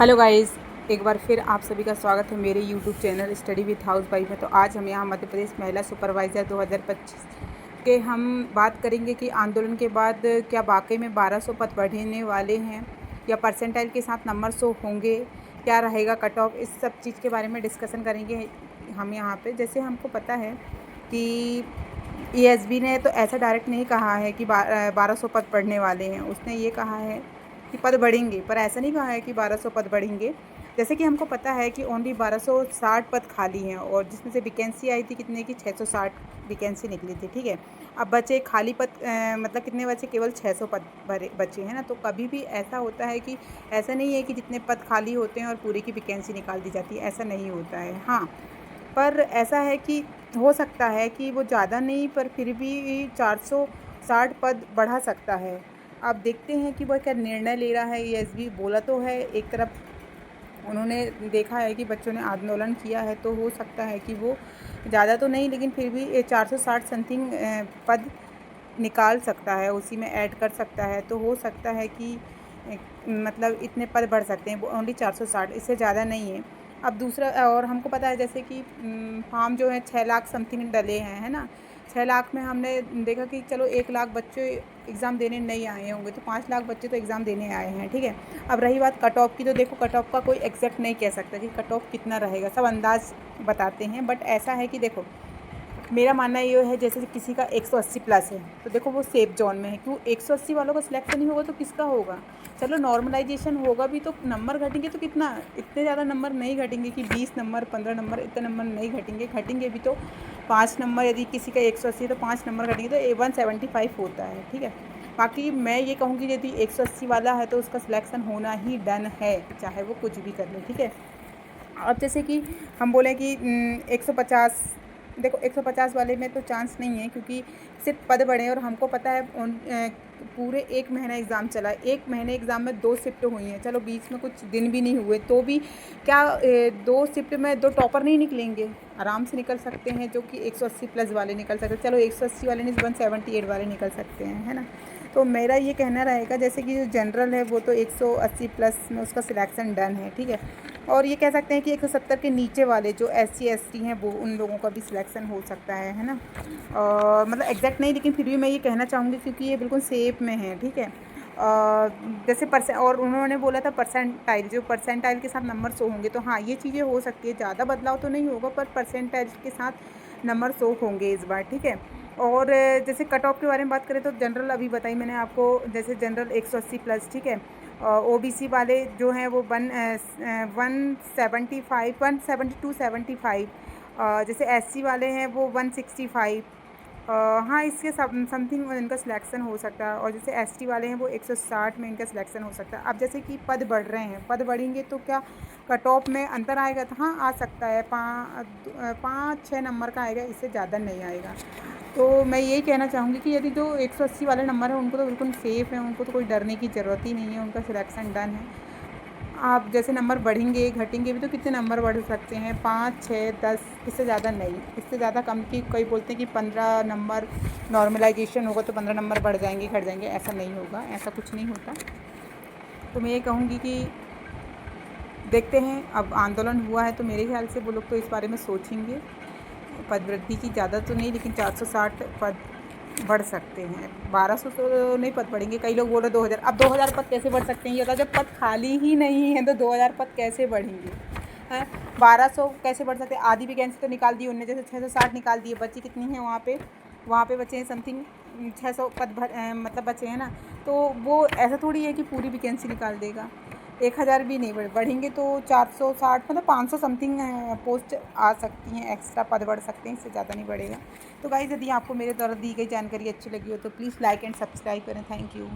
Hello guys, एक बार फिर आप सभी का स्वागत है मेरे YouTube channel study with house wife में। तो आज हम यहाँ मध्य प्रदेश महिला सुपरवाइज़र 2025 के हम बात करेंगे कि आंदोलन के बाद क्या वाकई में 1200 पद बढ़ने वाले हैं या परसेंटाइल के साथ नंबर शो होंगे, क्या रहेगा कट ऑफ, इस सब चीज़ के बारे में डिस्कशन करेंगे हम यहाँ पे। जैसे हमको पता है कि ईएसबी ने तो ऐसा डायरेक्ट नहीं कहा है कि 1200 पद बढ़ने वाले हैं। उसने ये कहा है कि पद बढ़ेंगे, पर ऐसा नहीं कहा है कि 1200 पद बढ़ेंगे। जैसे कि हमको पता है कि ओनली 1260 पद खाली हैं और जिसमें से वैकेंसी आई थी कितने की 660 वैकेंसी निकली थी, ठीक है। अब बचे खाली पद मतलब कितने बचे, केवल 600 पद बचे हैं ना। तो कभी भी ऐसा होता है कि ऐसा नहीं है कि जितने पद खाली होते हैं और पूरी की वैकेंसी निकाल दी जाती है, ऐसा नहीं होता है। हाँ, पर ऐसा है कि हो सकता है कि वो ज़्यादा नहीं, पर फिर भी 460 पद बढ़ा सकता है। अब देखते हैं कि वह क्या निर्णय ले रहा है। ईएसबी बोला तो है, एक तरफ उन्होंने देखा है कि बच्चों ने आंदोलन किया है, तो हो सकता है कि वो ज़्यादा तो नहीं लेकिन फिर भी 460 समथिंग पद निकाल सकता है, उसी में ऐड कर सकता है। तो हो सकता है कि मतलब इतने पद बढ़ सकते हैं, वो ओनली 460, इससे ज़्यादा नहीं है। अब दूसरा, और हमको पता है जैसे कि फॉर्म जो है 6 लाख समथिंग डले हैं, है ना। 6 लाख में हमने देखा कि चलो 1 लाख बच्चे एग्ज़ाम देने नहीं आए होंगे, तो 5 लाख बच्चे तो एग्ज़ाम देने आए हैं, ठीक है। अब रही बात कट ऑफ की, तो देखो कट ऑफ का कोई एग्जैक्ट नहीं कह सकता कि कट ऑफ कितना रहेगा, सब अंदाज़ बताते हैं। बट ऐसा है कि देखो, मेरा मानना ये है जैसे किसी का 180 प्लस है तो देखो वो सेफ जोन में है। क्यों 180 वालों का सिलेक्शन नहीं होगा तो किसका होगा। चलो नॉर्मलाइजेशन होगा भी तो नंबर घटेंगे, तो कितना, इतने ज़्यादा नंबर नहीं घटेंगे कि 20 नंबर 15 नंबर, इतने नंबर नहीं घटेंगे भी तो 5 नंबर, यदि किसी का 180 तो 5 नंबर घटेंगे तो 175 होता है, ठीक है। बाकी मैं ये कहूँगी यदि 180 वाला है तो उसका सिलेक्शन होना ही डन है, चाहे वो कुछ भी कर ले, ठीक है। अब जैसे कि हम बोलें कि 150, देखो 150 वाले में तो चांस नहीं है क्योंकि सिर्फ पद बढ़े और हमको पता है पूरे 1 महीना एग्ज़ाम चला है। 1 महीने एग्ज़ाम में 2 शिफ्ट हुई हैं, चलो बीच में कुछ दिन भी नहीं हुए तो भी क्या 2 शिफ्ट में 2 टॉपर नहीं निकलेंगे, आराम से निकल सकते हैं। जो कि 180 प्लस वाले निकल सकते हैं, चलो 180 वाले नहीं 178 वाले निकल सकते हैं, है ना। तो मेरा ये कहना रहेगा जैसे कि जो जनरल है वो तो 180 प्लस में उसका सिलेक्शन डन है, ठीक है। और ये कह सकते हैं कि 170 के नीचे वाले जो SC ST हैं वो, उन लोगों का भी सिलेक्शन हो सकता है ना। और मतलब एग्जैक्ट नहीं, लेकिन फिर भी मैं ये कहना चाहूँगी क्योंकि ये बिल्कुल सेफ में है, ठीक है। जैसे और उन्होंने बोला था परसेंटाइल, जो परसेंटाइल के साथ नंबर शो होंगे, तो हाँ ये चीज़ें हो सकती है। ज़्यादा बदलाव तो नहीं होगा पर परसेंटाइल के साथ नंबर शो होंगे इस बार, ठीक है। और जैसे कट ऑफ के बारे में बात करें तो जनरल अभी बताई मैंने आपको, जैसे जनरल 180 प्लस, ठीक है। OBC वाले जो हैं वो 175 172 75, जैसे SC वाले हैं वो 165। हाँ, इसके समथिंग इनका सिलेक्शन हो सकता है। और जैसे ST वाले हैं वो 160 में इनका सिलेक्शन हो सकता है। अब जैसे कि पद बढ़ रहे हैं, पद बढ़ेंगे तो क्या कट ऑफ में अंतर आएगा, तो हाँ आ सकता है, 5-6 नंबर का आएगा, इससे ज़्यादा नहीं आएगा। तो मैं यही कहना चाहूँगी कि यदि जो 180 वाले नंबर हैं उनको तो बिल्कुल सेफ़ है, उनको तो कोई डरने की ज़रूरत ही नहीं है, उनका सिलेक्शन डन है। आप जैसे नंबर बढ़ेंगे घटेंगे भी तो कितने नंबर बढ़ सकते हैं, 5 6 10, इससे ज़्यादा नहीं, इससे ज़्यादा कम की कोई बोलते हैं कि 15 नंबर नॉर्मलाइजेशन होगा तो 15 नंबर बढ़ जाएंगे घट जाएंगे, ऐसा नहीं होगा, ऐसा कुछ नहीं होता। तो मैं ये कहूँगी कि देखते हैं, अब आंदोलन हुआ है तो मेरे ख्याल से वो लोग तो इस बारे में सोचेंगे। पद वृद्धि की ज़्यादा तो नहीं लेकिन 460 पद बढ़ सकते हैं। 1200 तो नहीं पद बढ़ेंगे, कई लोग बोल रहे 2000। अब 2000 पद कैसे बढ़ सकते हैं, ये बताओ, जब पद खाली ही नहीं है तो 2000 पद कैसे बढ़ेंगे हैं। 1200 कैसे बढ़ सकते हैं, आधी वैकेंसी तो निकाल दी उनने, जैसे 660 निकाल दिए, बची कितनी है वहाँ पे बचे हैं समथिंग 600 पद मतलब बचे हैं ना। तो वो ऐसा थोड़ी है कि पूरी वैकेंसी निकाल देगा। 1000 भी नहीं बढ़ेंगे तो 460 मतलब 500 समथिंग पोस्ट आ सकती हैं, एक्स्ट्रा पद बढ़ सकते हैं, इससे ज़्यादा नहीं बढ़ेगा। तो गाइस, यदि आपको मेरे द्वारा दी गई जानकारी अच्छी लगी हो तो प्लीज़ लाइक एंड सब्सक्राइब करें। Thank you.